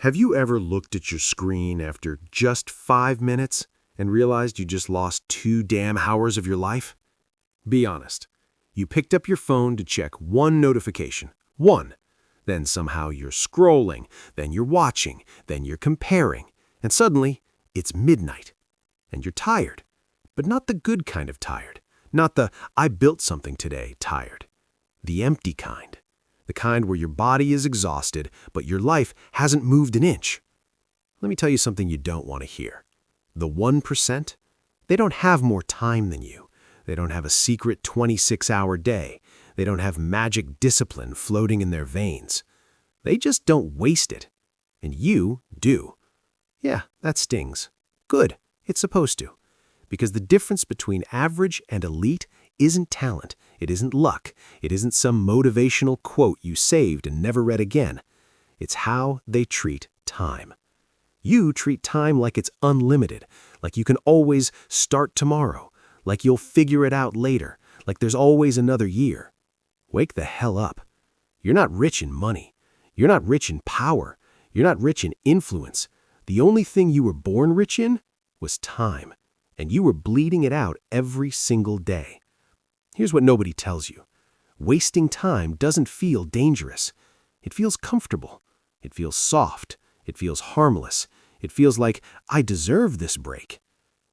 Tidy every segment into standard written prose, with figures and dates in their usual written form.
Have you ever looked at your screen after just 5 minutes and realized you just lost 2 damn hours of your life? Be honest. You picked up your phone to check one notification. One. Then somehow you're scrolling, then you're watching, then you're comparing, and suddenly it's midnight. And you're tired. But not the good kind of tired. Not the "I built something today" tired. The empty kind. The kind where your body is exhausted, but your life hasn't moved an inch. Let me tell you something you don't want to hear. The 1%, they don't have more time than you. They don't have a secret 26-hour day. They don't have magic discipline floating in their veins. They just don't waste it. And you do. Yeah, that stings. Good. It's supposed to. Because the difference between average and elite isn't talent, it isn't luck, it isn't some motivational quote you saved and never read again. It's how they treat time. You treat time like it's unlimited, like you can always start tomorrow, like you'll figure it out later, like there's always another year. Wake the hell up. You're not rich in money. You're not rich in power. You're not rich in influence. The only thing you were born rich in was time, and you were bleeding it out every single day. Here's what nobody tells you. Wasting time doesn't feel dangerous. It feels comfortable. It feels soft. It feels harmless. It feels like, I deserve this break.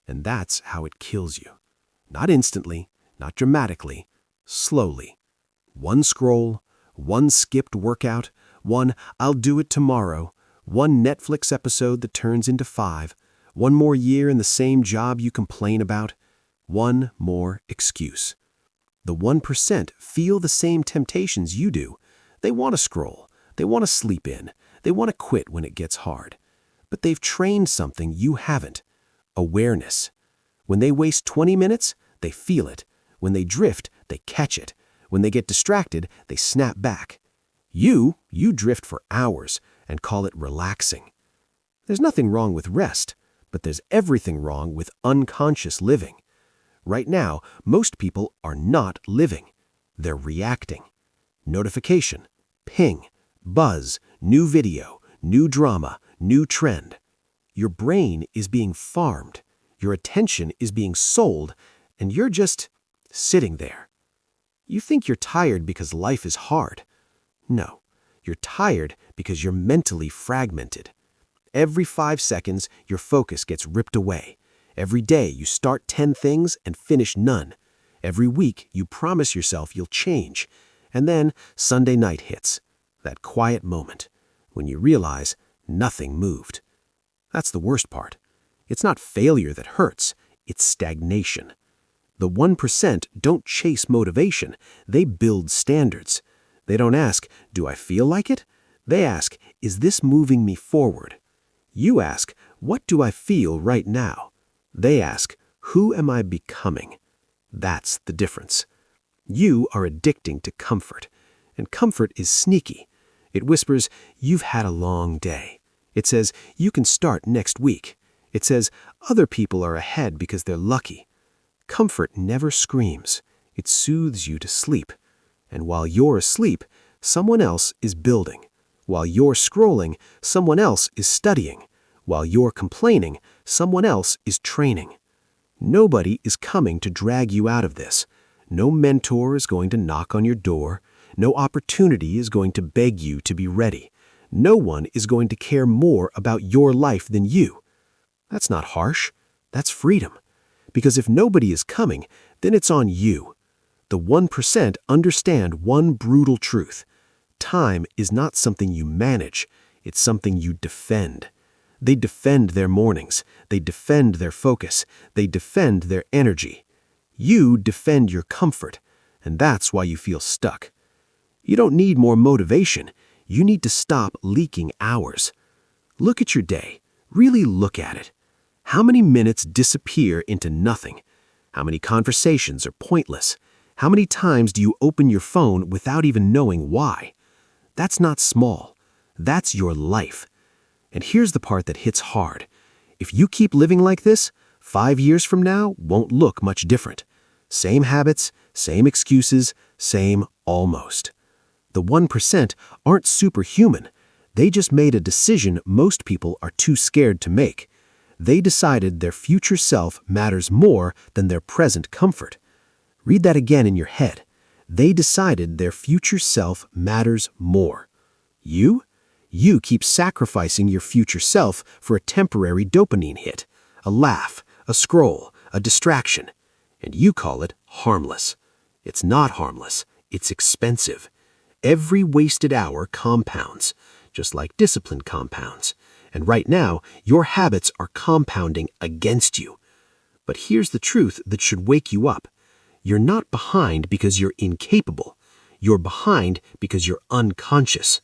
And that's how it kills you. Not instantly, not dramatically, slowly. One scroll, one skipped workout, one "I'll do it tomorrow," one Netflix episode that turns into 5, one more year in the same job you complain about, one more excuse. The 1% feel the same temptations you do. They want to scroll. They want to sleep in. They want to quit when it gets hard. But they've trained something you haven't. Awareness. When they waste 20 minutes, they feel it. When they drift, they catch it. When they get distracted, they snap back. You drift for hours and call it relaxing. There's nothing wrong with rest, but there's everything wrong with unconscious living. Right now, most people are not living. They're reacting. Notification, ping, buzz, new video, new drama, new trend. Your brain is being farmed. Your attention is being sold, and you're just sitting there. You think you're tired because life is hard. No, you're tired because you're mentally fragmented. Every 5 seconds, your focus gets ripped away. Every day, you start 10 things and finish none. Every week, you promise yourself you'll change. And then Sunday night hits, that quiet moment, when you realize nothing moved. That's the worst part. It's not failure that hurts, it's stagnation. The 1% don't chase motivation, they build standards. They don't ask, "Do I feel like it?" They ask, "Is this moving me forward?" You ask, "What do I feel right now?" They ask, "Who am I becoming?" That's the difference. You are addicting to comfort, and comfort is sneaky. It whispers, "You've had a long day." It says, "You can start next week." It says, "Other people are ahead because they're lucky." Comfort never screams. It soothes you to sleep. And while you're asleep, someone else is building. While you're scrolling, someone else is studying. While you're complaining, someone else is training. Nobody is coming to drag you out of this. No mentor is going to knock on your door. No opportunity is going to beg you to be ready. No one is going to care more about your life than you. That's not harsh. That's freedom. Because if nobody is coming, then it's on you. The 1% understand one brutal truth. Time is not something you manage. It's something you defend. They defend their mornings. They defend their focus. They defend their energy. You defend your comfort, and that's why you feel stuck. You don't need more motivation. You need to stop leaking hours. Look at your day. Really look at it. How many minutes disappear into nothing? How many conversations are pointless? How many times do you open your phone without even knowing why? That's not small. That's your life. And here's the part that hits hard. If you keep living like this, 5 years from now won't look much different. Same habits, same excuses, same almost. The 1% aren't superhuman. They just made a decision most people are too scared to make. They decided their future self matters more than their present comfort. Read that again in your head. They decided their future self matters more. You? You keep sacrificing your future self for a temporary dopamine hit, a laugh, a scroll, a distraction, and you call it harmless. It's not harmless. It's expensive. Every wasted hour compounds, just like discipline compounds. And right now, your habits are compounding against you. But here's the truth that should wake you up. You're not behind because you're incapable. You're behind because you're unconscious.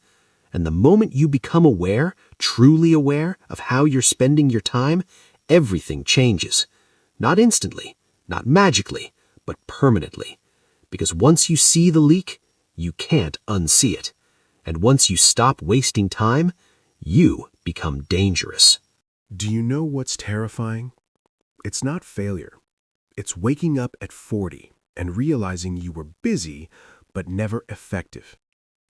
And the moment you become aware, truly aware of how you're spending your time, everything changes. Not instantly, not magically, but permanently. Because once you see the leak, you can't unsee it. And once you stop wasting time, you become dangerous. Do you know what's terrifying? It's not failure. It's waking up at 40 and realizing you were busy, but never effective.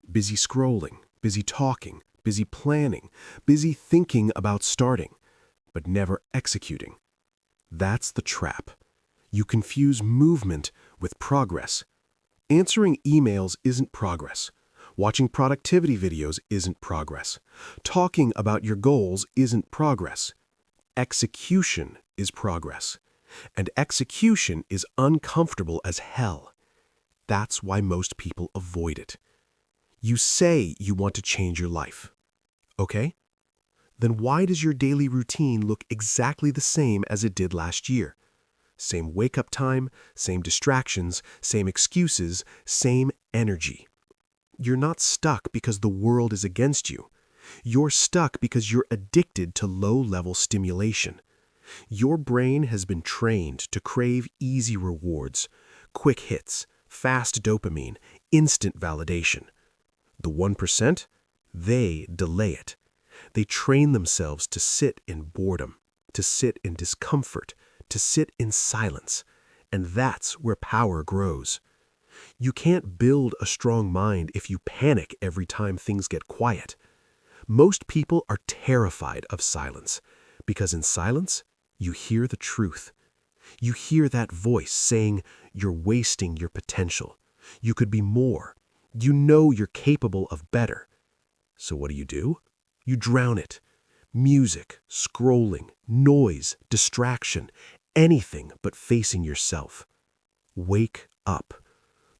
Busy scrolling, busy talking, busy planning, busy thinking about starting, but never executing. That's the trap. You confuse movement with progress. Answering emails isn't progress. Watching productivity videos isn't progress. Talking about your goals isn't progress. Execution is progress. And execution is uncomfortable as hell. That's why most people avoid it. You say you want to change your life. Okay? Then why does your daily routine look exactly the same as it did last year? Same wake-up time, same distractions, same excuses, same energy. You're not stuck because the world is against you. You're stuck because you're addicted to low-level stimulation. Your brain has been trained to crave easy rewards, quick hits, fast dopamine, instant validation. The 1%, they delay it. They train themselves to sit in boredom, to sit in discomfort, to sit in silence. And that's where power grows. You can't build a strong mind if you panic every time things get quiet. Most people are terrified of silence because in silence, you hear the truth. You hear that voice saying you're wasting your potential. You could be more. You know you're capable of better. So what do? You drown it. Music, scrolling, noise, distraction, anything but facing yourself. Wake up.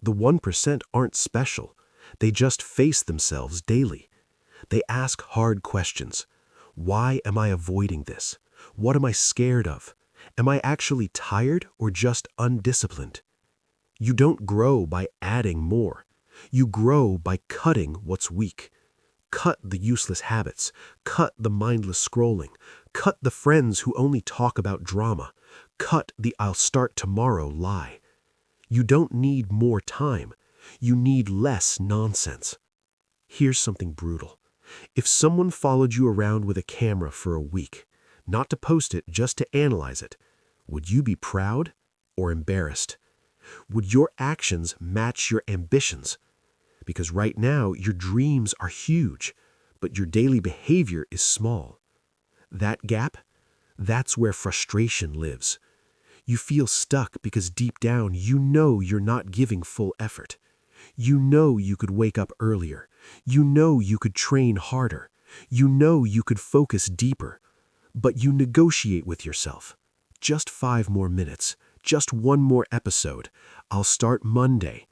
The 1% aren't special. They just face themselves daily. They ask hard questions. Why am I avoiding this? What am I scared of? Am I actually tired or just undisciplined? You don't grow by adding more. You grow by cutting what's weak. Cut the useless habits. Cut the mindless scrolling. Cut the friends who only talk about drama. Cut the "I'll start tomorrow" lie. You don't need more time. You need less nonsense. Here's something brutal. If someone followed you around with a camera for a week, not to post it, just to analyze it, would you be proud or embarrassed? Would your actions match your ambitions? Because right now, your dreams are huge, but your daily behavior is small. That gap, that's where frustration lives. You feel stuck because deep down you know you're not giving full effort. You know you could wake up earlier. You know you could train harder. You know you could focus deeper. But you negotiate with yourself. Just 5 more minutes. Just 1 more episode. I'll start Monday.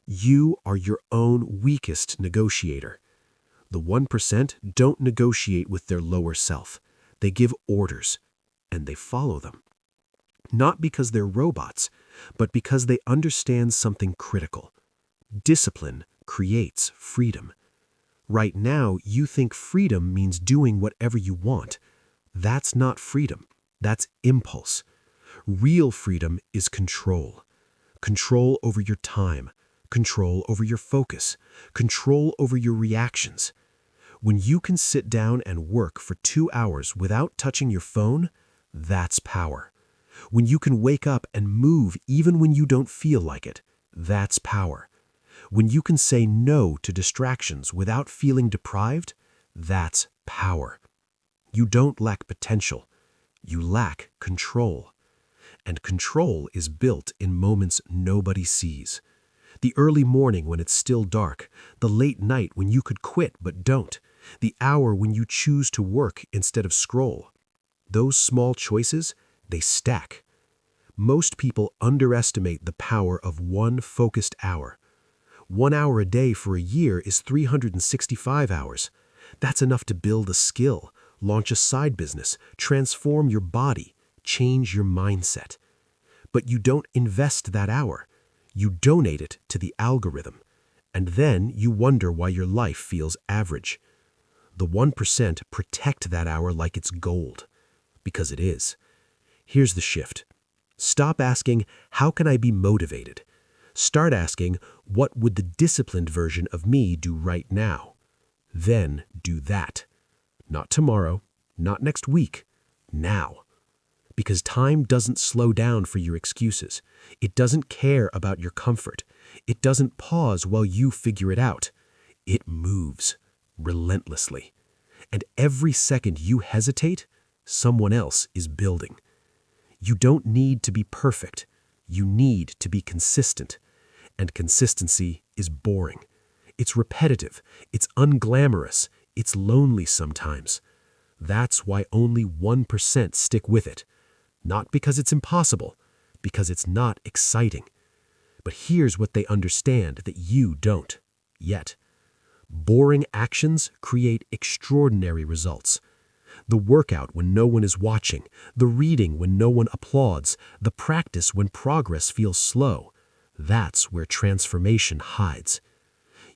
You are your own weakest negotiator. The 1% don't negotiate with their lower self. They give orders, and they follow them. Not because they're robots, but because they understand something critical. Discipline creates freedom. Right now, you think freedom means doing whatever you want. That's not freedom. That's impulse. Real freedom is control. Control over your time. Control over your focus. Control over your reactions. When you can sit down and work for 2 hours without touching your phone, that's power. When you can wake up and move even when you don't feel like it, that's power. When you can say no to distractions without feeling deprived, That's power. You don't lack potential. You lack control. And control is built in moments nobody sees. The early morning when it's still dark, the late night when you could quit but don't, the hour when you choose to work instead of scroll. Those small choices, they stack. Most people underestimate the power of one focused hour. 1 hour a day for a year is 365 hours. That's enough to build a skill, launch a side business, transform your body, change your mindset. But you don't invest that hour. You donate it to the algorithm. And then you wonder why your life feels average. The 1% protect that hour like it's gold. Because it is. Here's the shift. Stop asking, how can I be motivated? Start asking, what would the disciplined version of me do right now? Then do that. Not tomorrow, not next week, now. Because time doesn't slow down for your excuses. It doesn't care about your comfort. It doesn't pause while you figure it out. It moves relentlessly. And every second you hesitate, someone else is building. You don't need to be perfect. You need to be consistent. And consistency is boring. It's repetitive. It's unglamorous. It's lonely sometimes. That's why only 1% stick with it. Not because it's impossible, because it's not exciting. But here's what they understand that you don't yet. Boring actions create extraordinary results. The workout when no one is watching, the reading when no one applauds, the practice when progress feels slow. That's where transformation hides.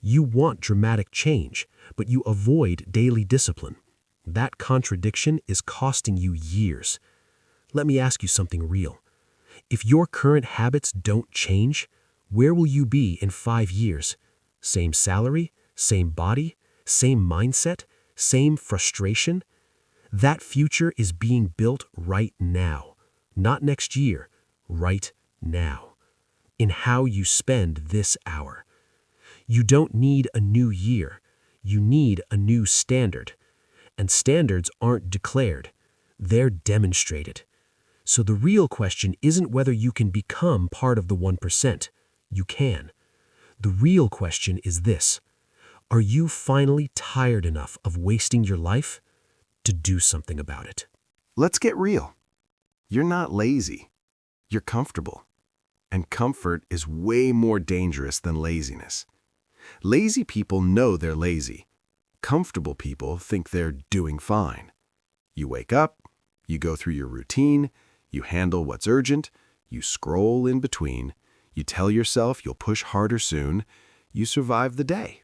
You want dramatic change, but you avoid daily discipline. That contradiction is costing you years. Let me ask you something real. If your current habits don't change, where will you be in 5 years? Same salary, same body, same mindset, same frustration? That future is being built right now, not next year, right now, in how you spend this hour. You don't need a new year. You need a new standard. And standards aren't declared. They're demonstrated. So the real question isn't whether you can become part of the 1%. You can. The real question is this. Are you finally tired enough of wasting your life to do something about it? Let's get real. You're not lazy. You're comfortable. And comfort is way more dangerous than laziness. Lazy people know they're lazy. Comfortable people think they're doing fine. You wake up, you go through your routine, you handle what's urgent, you scroll in between, you tell yourself you'll push harder soon, you survive the day.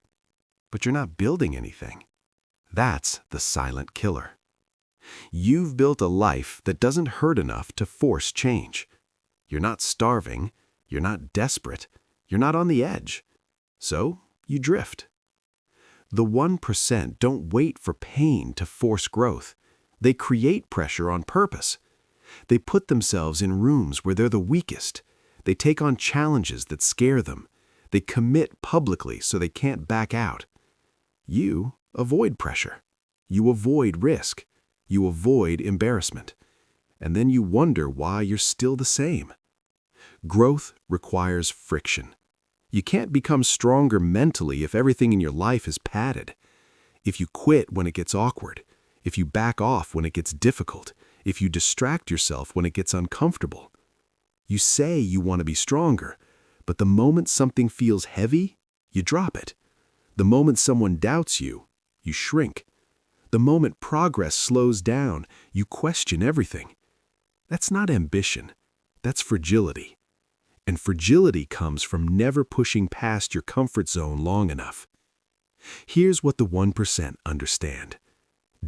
But you're not building anything. That's the silent killer. You've built a life that doesn't hurt enough to force change. You're not starving, you're not desperate, you're not on the edge. So you drift. The 1% don't wait for pain to force growth. They create pressure on purpose. They put themselves in rooms where they're the weakest. They take on challenges that scare them. They commit publicly so they can't back out. You avoid pressure. You avoid risk. You avoid embarrassment. And then you wonder why you're still the same. Growth requires friction. You can't become stronger mentally if everything in your life is padded. If you quit when it gets awkward, if you back off when it gets difficult, if you distract yourself when it gets uncomfortable. You say you want to be stronger, but the moment something feels heavy, you drop it. The moment someone doubts you, you shrink. The moment progress slows down, you question everything. That's not ambition. That's fragility. And fragility comes from never pushing past your comfort zone long enough. Here's what the 1% understand.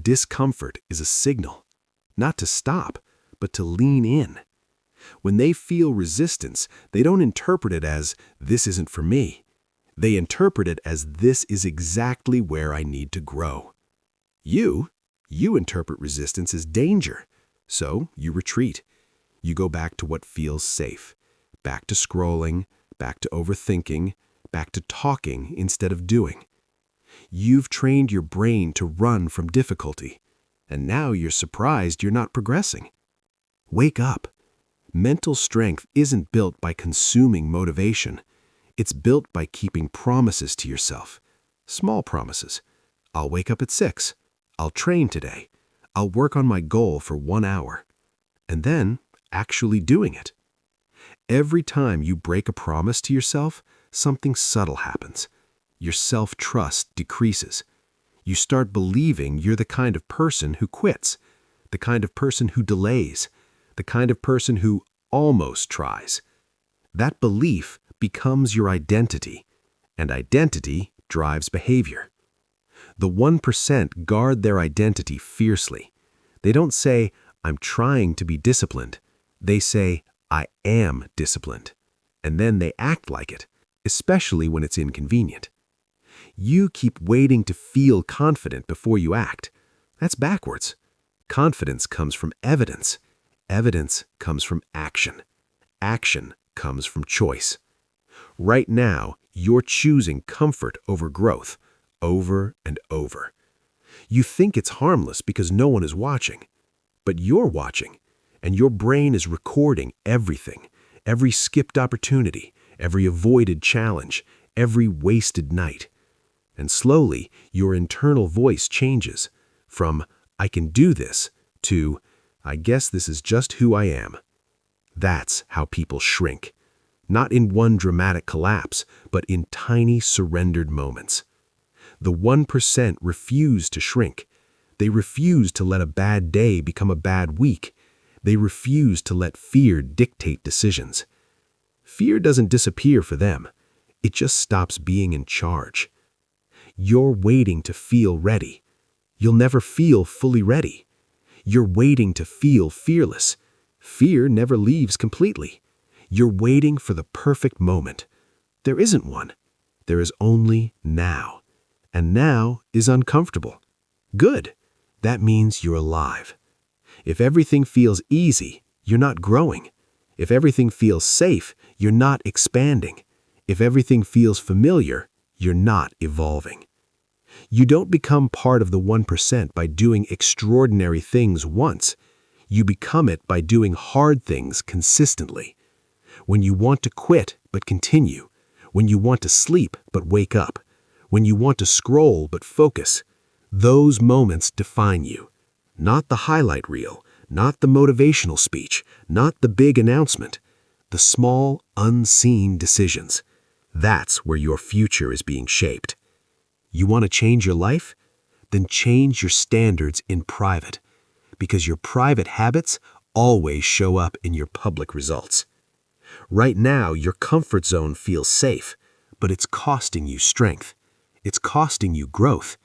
Discomfort is a signal, not to stop, but to lean in. When they feel resistance, they don't interpret it as, this isn't for me. They interpret it as, this is exactly where I need to grow. You interpret resistance as danger, so you retreat. You go back to what feels safe. Back to scrolling, back to overthinking, back to talking instead of doing. You've trained your brain to run from difficulty, and now you're surprised you're not progressing. Wake up. Mental strength isn't built by consuming motivation. It's built by keeping promises to yourself. Small promises. I'll wake up at 6. I'll train today. I'll work on my goal for 1 hour. And then actually doing it. Every time you break a promise to yourself, something subtle happens. Your self-trust decreases. You start believing you're the kind of person who quits, the kind of person who delays, the kind of person who almost tries. That belief becomes your identity, and identity drives behavior. The 1% guard their identity fiercely. They don't say, "I'm trying to be disciplined." They say, "I am disciplined." And then they act like it, especially when it's inconvenient. You keep waiting to feel confident before you act. That's backwards. Confidence comes from evidence. Evidence comes from action. Action comes from choice. Right now, you're choosing comfort over growth, over and over. You think it's harmless because no one is watching. But you're watching, and your brain is recording everything, every skipped opportunity, every avoided challenge, every wasted night. And slowly, your internal voice changes from, "I can do this," to, "I guess this is just who I am." That's how people shrink. Not in one dramatic collapse, but in tiny surrendered moments. The 1% refuse to shrink. They refuse to let a bad day become a bad week. They refuse to let fear dictate decisions. Fear doesn't disappear for them. It just stops being in charge. You're waiting to feel ready. You'll never feel fully ready. You're waiting to feel fearless. Fear never leaves completely. You're waiting for the perfect moment. There isn't one. There is only now. And now is uncomfortable. Good. That means you're alive. If everything feels easy, you're not growing. If everything feels safe, you're not expanding. If everything feels familiar, you're not evolving. You don't become part of the 1% by doing extraordinary things once. You become it by doing hard things consistently. When you want to quit but continue. When you want to sleep but wake up. When you want to scroll but focus. Those moments define you. Not the highlight reel, not the motivational speech, not the big announcement. The small, unseen decisions. That's where your future is being shaped. You want to change your life? Then change your standards in private, because your private habits always show up in your public results. Right now, your comfort zone feels safe, but it's costing you strength. It's costing you growth.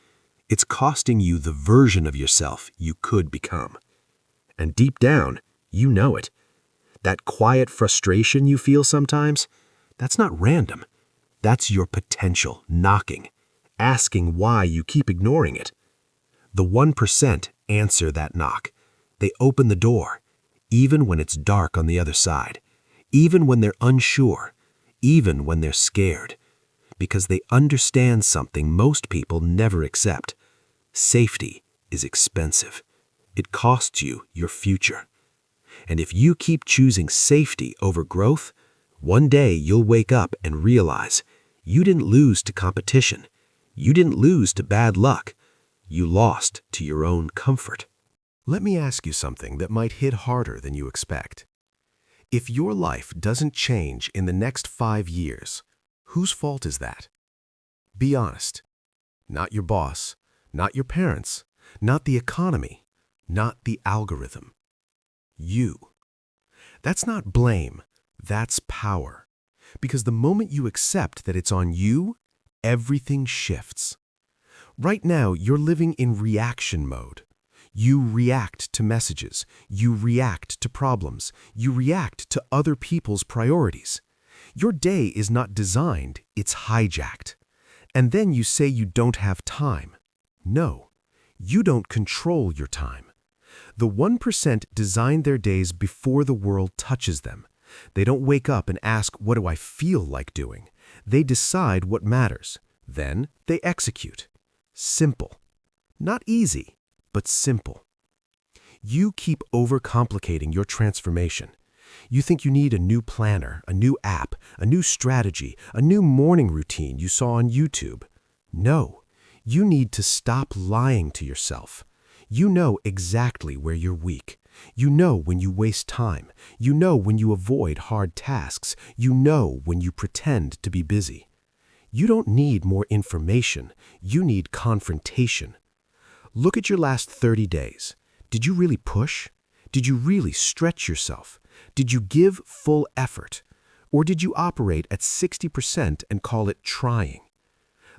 It's costing you the version of yourself you could become. And deep down, you know it. That quiet frustration you feel sometimes, that's not random. That's your potential knocking, asking why you keep ignoring it. The 1% answer that knock. They open the door, even when it's dark on the other side, even when they're unsure, even when they're scared, because they understand something most people never accept. Safety is expensive. It costs you your future. And if you keep choosing safety over growth, one day you'll wake up and realize you didn't lose to competition. You didn't lose to bad luck. You lost to your own comfort. Let me ask you something that might hit harder than you expect. If your life doesn't change in the next 5 years, whose fault is that? Be honest. Not your boss, not your parents, not the economy, not the algorithm. You. That's not blame, that's power. Because the moment you accept that it's on you, everything shifts. Right now, you're living in reaction mode. You react to messages. You react to problems. You react to other people's priorities. Your day is not designed, it's hijacked. And then you say you don't have time. No, you don't control your time. The 1% design their days before the world touches them. They don't wake up and ask, what do I feel like doing? They decide what matters. Then they execute. Simple. Not easy, but simple. You keep overcomplicating your transformation. You think you need a new planner, a new app, a new strategy, a new morning routine you saw on YouTube. No, you need to stop lying to yourself. You know exactly where you're weak. You know when you waste time. You know when you avoid hard tasks. You know when you pretend to be busy. You don't need more information. You need confrontation. Look at your last 30 days. Did you really push? Did you really stretch yourself? Did you give full effort? Or did you operate at 60% and call it trying?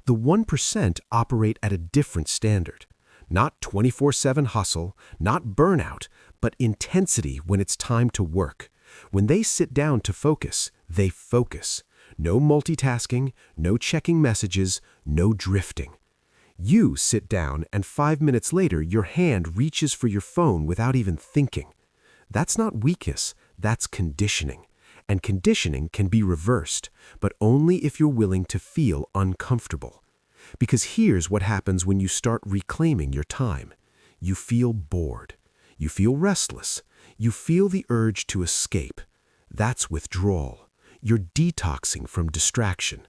The 1% operate at a different standard. Not 24/7 hustle, not burnout, but intensity when it's time to work. When they sit down to focus, they focus. No multitasking, no checking messages, no drifting. You sit down and 5 minutes later your hand reaches for your phone without even thinking. That's not weakness, that's conditioning. And conditioning can be reversed, but only if you're willing to feel uncomfortable. Because here's what happens when you start reclaiming your time. You feel bored. You feel restless. You feel the urge to escape. That's withdrawal. You're detoxing from distraction.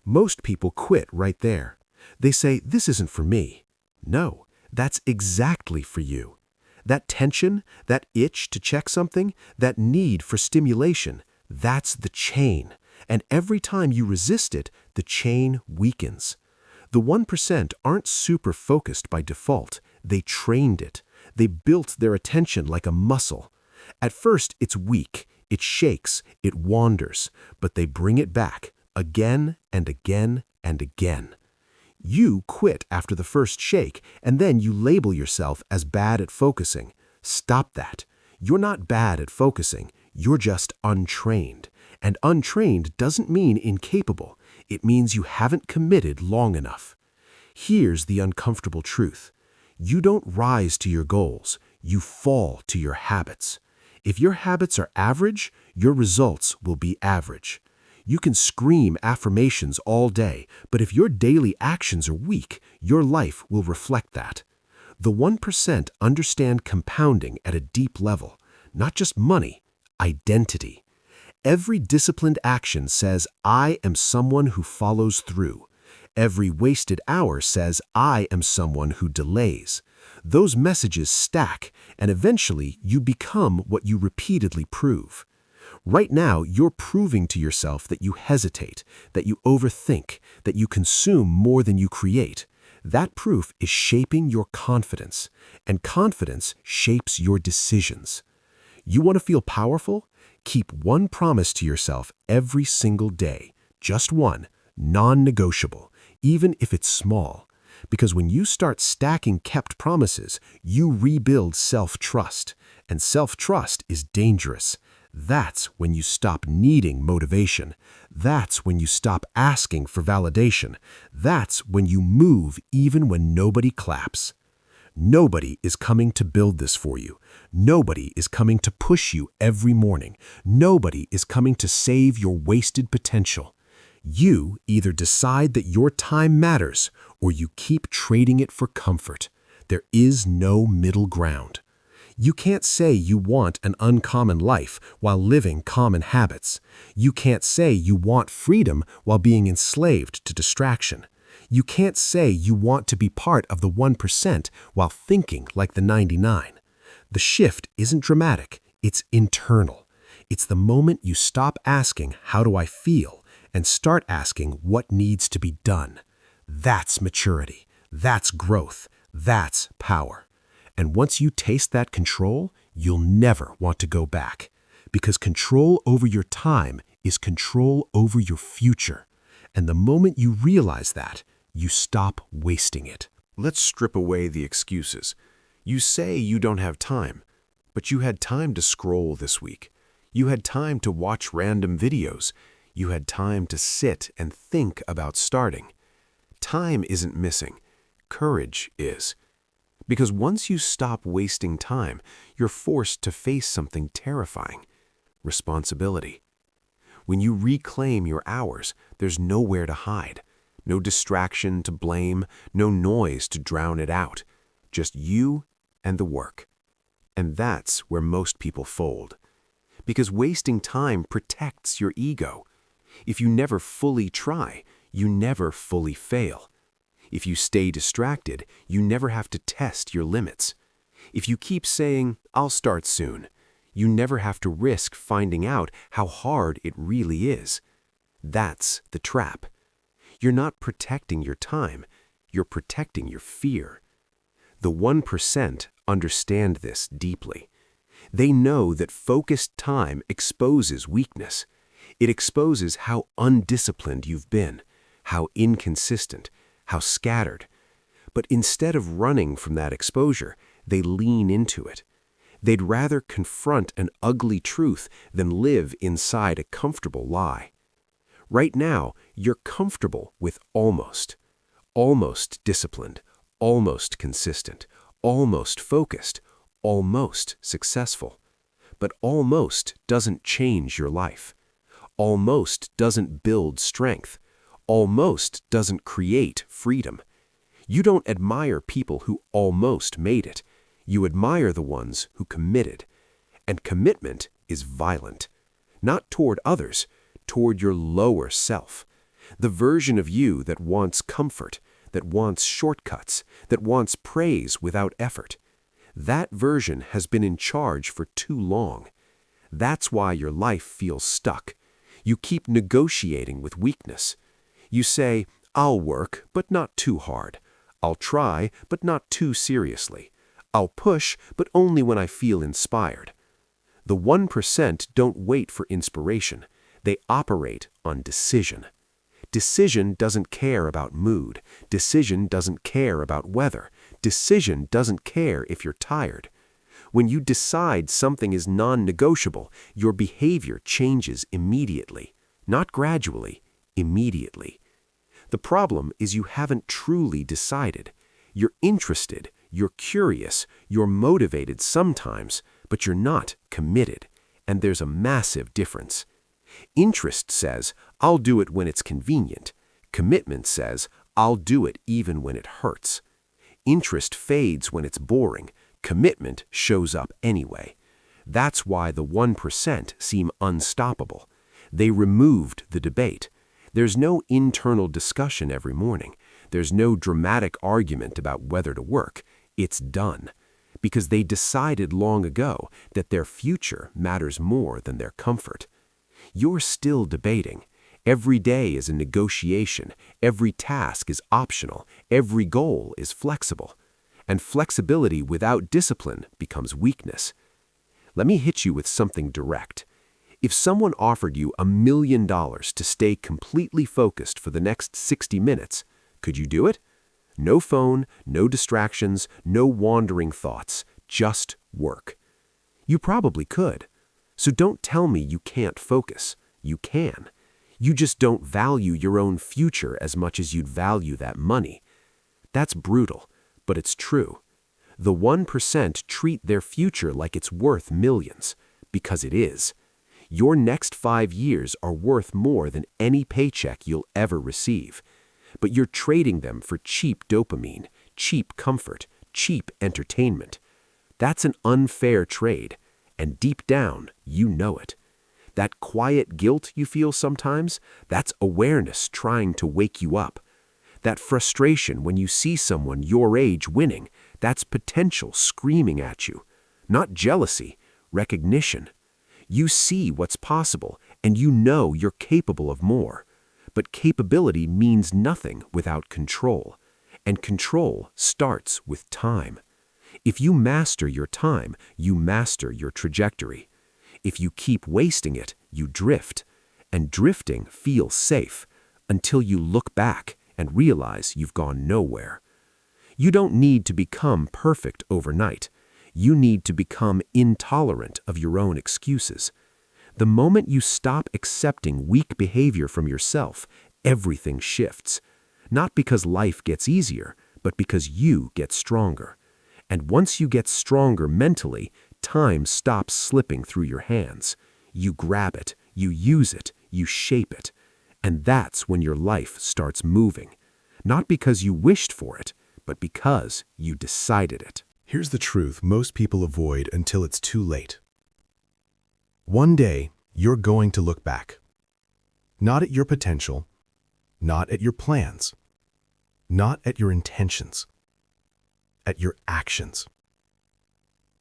Most people quit right there. They say, this isn't for me. No, that's exactly for you. That tension, that itch to check something, that need for stimulation, that's the chain. And every time you resist it, the chain weakens. The 1% aren't super focused by default. They trained it. They built their attention like a muscle. At first, it's weak. It shakes. It wanders. But they bring it back again and again and again. You quit after the first shake, and then you label yourself as bad at focusing. Stop that. You're not bad at focusing. You're just untrained. And untrained doesn't mean incapable. It means you haven't committed long enough. Here's the uncomfortable truth. You don't rise to your goals. You fall to your habits. If your habits are average, your results will be average. You can scream affirmations all day, but if your daily actions are weak, your life will reflect that. The 1% understand compounding at a deep level, not just money, identity. Every disciplined action says, I am someone who follows through. Every wasted hour says, I am someone who delays. Those messages stack, and eventually you become what you repeatedly prove. Right now, you're proving to yourself that you hesitate, that you overthink, that you consume more than you create. That proof is shaping your confidence, and confidence shapes your decisions. You want to feel powerful? Keep one promise to yourself every single day. Just one, non-negotiable, even if it's small. Because when you start stacking kept promises, you rebuild self-trust. And self-trust is dangerous. That's when you stop needing motivation. That's when you stop asking for validation. That's when you move even when nobody claps. Nobody is coming to build this for you. Nobody is coming to push you every morning. Nobody is coming to save your wasted potential. You either decide that your time matters or you keep trading it for comfort. There is no middle ground. You can't say you want an uncommon life while living common habits. You can't say you want freedom while being enslaved to distraction. You can't say you want to be part of the 1% while thinking like the 99. The shift isn't dramatic, it's internal. It's the moment you stop asking, how do I feel, and start asking what needs to be done. That's maturity. That's growth. That's power. And once you taste that control, you'll never want to go back. Because control over your time is control over your future. And the moment you realize that, you stop wasting it. Let's strip away the excuses. You say you don't have time, but you had time to scroll this week. You had time to watch random videos. You had time to sit and think about starting. Time isn't missing. Courage is. Because once you stop wasting time, you're forced to face something terrifying: responsibility. When you reclaim your hours, there's nowhere to hide. no distraction to blame, no noise to drown it out. Just you and the work. And that's where most people fold. Because wasting time protects your ego. If you never fully try, you never fully fail. If you stay distracted, you never have to test your limits. If you keep saying, "I'll start soon," you never have to risk finding out how hard it really is. That's the trap. You're not protecting your time, you're protecting your fear. The 1% understand this deeply. They know that focused time exposes weakness. It exposes how undisciplined you've been, how inconsistent, how scattered. But instead of running from that exposure, they lean into it. They'd rather confront an ugly truth than live inside a comfortable lie. Right now, you're comfortable with almost. Almost disciplined, almost consistent, almost focused, almost successful. But almost doesn't change your life. Almost doesn't build strength. Almost doesn't create freedom. You don't admire people who almost made it. You admire the ones who committed. And commitment is violent. Not toward others, toward your lower self. The version of you that wants comfort, that wants shortcuts, that wants praise without effort. That version has been in charge for too long. That's why your life feels stuck. You keep negotiating with weakness. You say, "I'll work, but not too hard. I'll try, but not too seriously. I'll push, but only when I feel inspired." The 1% don't wait for inspiration. They operate on decision. Decision doesn't care about mood. Decision doesn't care about weather. Decision doesn't care if you're tired. When you decide something is non-negotiable, your behavior changes immediately. Not gradually, immediately. The problem is you haven't truly decided. You're interested, you're curious, you're motivated sometimes, but you're not committed. And there's a massive difference. Interest says, "I'll do it when it's convenient." Commitment says, "I'll do it even when it hurts." Interest fades when it's boring. Commitment shows up anyway. That's why the 1% seem unstoppable. They removed the debate. There's no internal discussion every morning. There's no dramatic argument about whether to work. It's done. Because they decided long ago that their future matters more than their comfort. You're still debating. Every day is a negotiation. Every task is optional. Every goal is flexible. And flexibility without discipline becomes weakness. Let me hit you with something direct. If someone offered you $1 million to stay completely focused for the next 60 minutes, could you do it? No phone, no distractions, no wandering thoughts, just work. You probably could. So don't tell me you can't focus. You can. You just don't value your own future as much as you'd value that money. That's brutal, but it's true. The 1% treat their future like it's worth millions, because it is. Your next 5 years are worth more than any paycheck you'll ever receive. But you're trading them for cheap dopamine, cheap comfort, cheap entertainment. That's an unfair trade, and deep down, you know it. That quiet guilt you feel sometimes, that's awareness trying to wake you up. That frustration when you see someone your age winning, that's potential screaming at you. Not jealousy, recognition. You see what's possible, and you know you're capable of more. But capability means nothing without control, and control starts with time. If you master your time, you master your trajectory. If you keep wasting it, you drift, and drifting feels safe until you look back and realize you've gone nowhere. You don't need to become perfect overnight. You need to become intolerant of your own excuses. The moment you stop accepting weak behavior from yourself, everything shifts. Not because life gets easier, but because you get stronger. And once you get stronger mentally, time stops slipping through your hands. You grab it, you use it, you shape it. And that's when your life starts moving. Not because you wished for it, but because you decided it. Here's the truth most people avoid until it's too late. One day, you're going to look back. Not at your potential, not at your plans, not at your intentions, at your actions.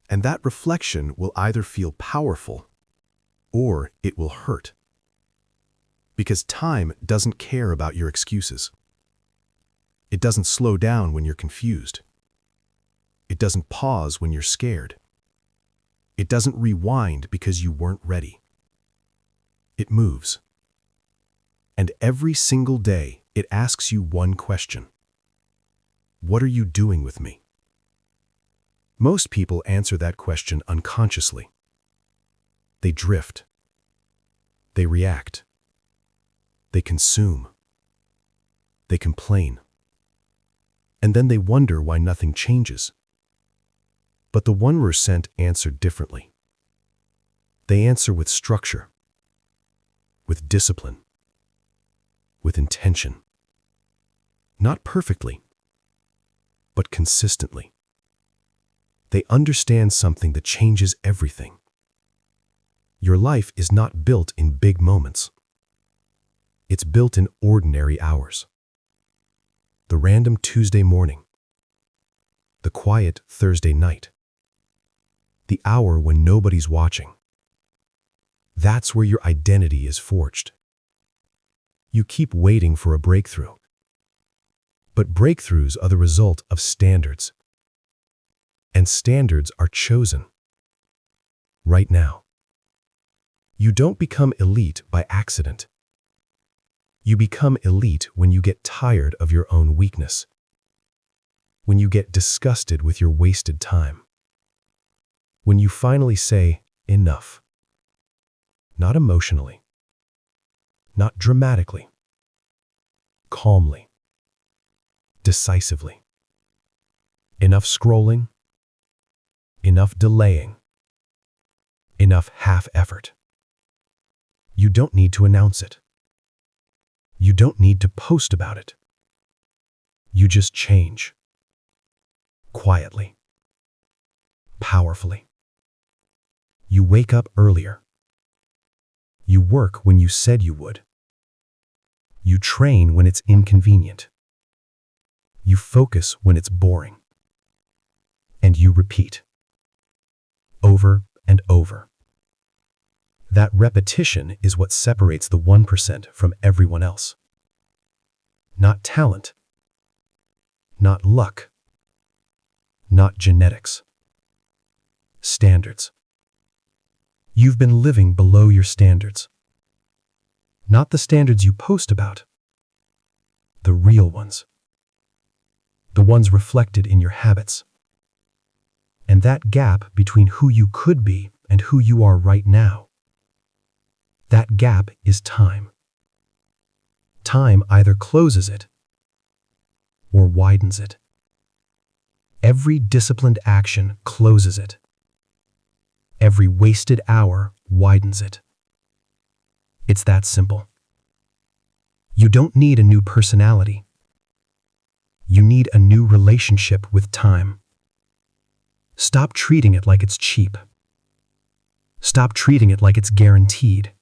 And that reflection will either feel powerful or it will hurt. Because time doesn't care about your excuses. It doesn't slow down when you're confused. It doesn't pause when you're scared. It doesn't rewind because you weren't ready. It moves. And every single day, it asks you one question. What are you doing with me? Most people answer that question unconsciously. They drift. They react. They consume. They complain. And then they wonder why nothing changes. But the 1% answered differently. They answer with structure, with discipline, with intention. Not perfectly, but consistently. They understand something that changes everything. Your life is not built in big moments. It's built in ordinary hours. The random Tuesday morning. The quiet Thursday night. The hour when nobody's watching. That's where your identity is forged. You keep waiting for a breakthrough. But breakthroughs are the result of standards. And standards are chosen. Right now. You don't become elite by accident. You become elite when you get tired of your own weakness. When you get disgusted with your wasted time. When you finally say, enough. Not emotionally. Not dramatically. Calmly. Decisively. Enough scrolling. Enough delaying. Enough half-effort. You don't need to announce it. You don't need to post about it. You just change. Quietly. Powerfully. You wake up earlier. You work when you said you would. You train when it's inconvenient. You focus when it's boring. And you repeat. Over and over. That repetition is what separates the 1% from everyone else. Not talent. Not luck. Not genetics. Standards. You've been living below your standards. Not the standards you post about. The real ones. The ones reflected in your habits. And that gap between who you could be and who you are right now. That gap is time. Time either closes it or widens it. Every disciplined action closes it. Every wasted hour widens it. It's that simple. You don't need a new personality. You need a new relationship with time. Stop treating it like it's cheap. Stop treating it like it's guaranteed.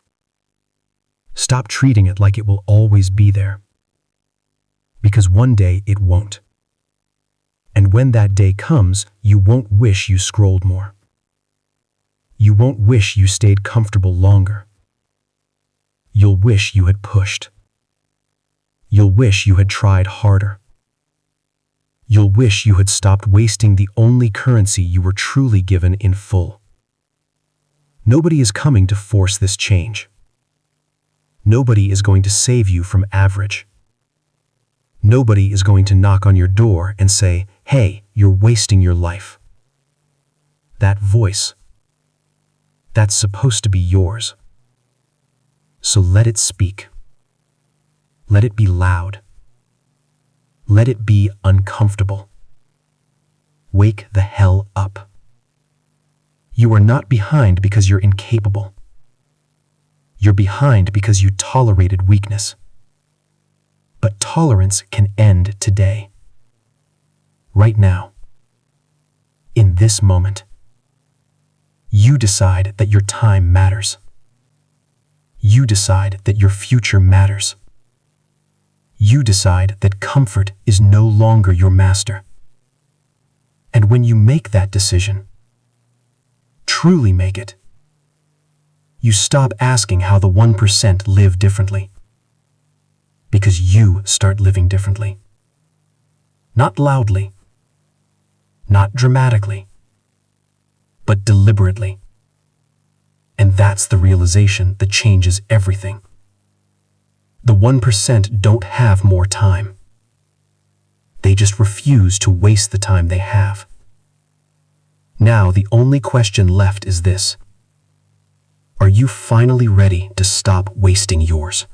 Stop treating it like it will always be there. Because one day it won't. And when that day comes, you won't wish you scrolled more. You won't wish you stayed comfortable longer. You'll wish you had pushed. You'll wish you had tried harder. You'll wish you had stopped wasting the only currency you were truly given in full. Nobody is coming to force this change. Nobody is going to save you from average. Nobody is going to knock on your door and say, "Hey, you're wasting your life." That voice, that's supposed to be yours. So let it speak. Let it be loud. Let it be uncomfortable. Wake the hell up. You are not behind because you're incapable. You're behind because you tolerated weakness. but tolerance can end today. Right now. In this moment. You decide that your time matters. You decide that your future matters. You decide that comfort is no longer your master. And when you make that decision, truly make it, you stop asking how the 1% live differently. Because you start living differently. Not loudly, not dramatically, but deliberately. And that's the realization that changes everything. The 1% don't have more time. They just refuse to waste the time they have. Now the only question left is this. Are you finally ready to stop wasting yours?